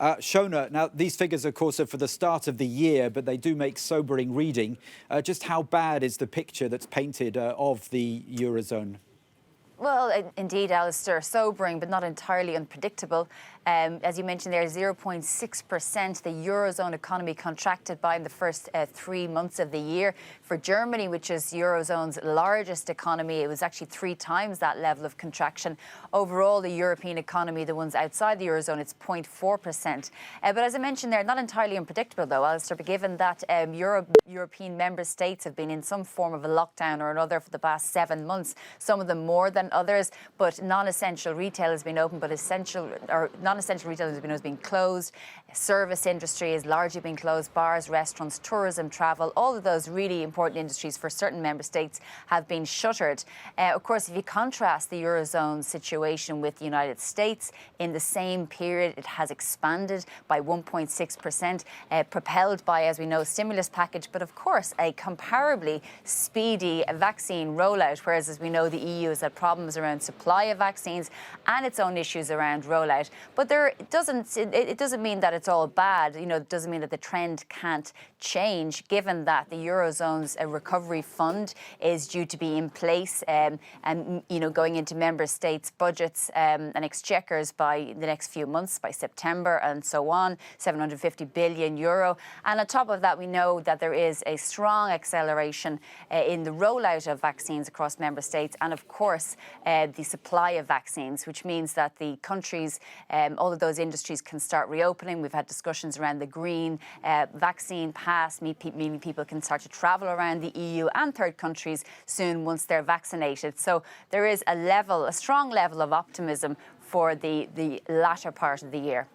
Shona, now these figures, of course, are for the start of the year, but they do make sobering reading. Just how bad is the picture that's painted of the Eurozone? Well, indeed, Alistair, sobering but not entirely unpredictable. As you mentioned there, 0.6% the Eurozone economy contracted by in the first 3 months of the year. For Germany, which is Eurozone's largest economy, it was actually 3 times that level of contraction. Overall, the European economy, the ones outside the Eurozone, it's 0.4%. But as I mentioned there, not entirely unpredictable, though, Alistair, but given that European member states have been in some form of a lockdown or another for the past 7 months, some of them more than others, but non-essential retail has been open, but non-essential retail has been closed. Service industry has largely been closed. Bars, restaurants, tourism, travel, all of those really important industries for certain member states have been shuttered. Of course, if you contrast the Eurozone situation with the United States, in the same period it has expanded by 1.6%, propelled by, as we know, a stimulus package, but of course a comparably speedy vaccine rollout, whereas, as we know, the EU has had problems around supply of vaccines and its own issues around rollout. But it doesn't mean that it's all bad. It doesn't mean that the trend can't change, given that the Eurozone's recovery fund is due to be in place and going into member states' budgets and exchequers by the next few months, by September and so on, €750 billion. And on top of that, we know that there is a strong acceleration in the rollout of vaccines across member states, and of course the supply of vaccines, which means that the countries, all of those industries can start reopening. We've had discussions around the green vaccine pass, meaning people can start to travel around the EU and third countries soon once they're vaccinated. So there is a strong level of optimism for the latter part of the year.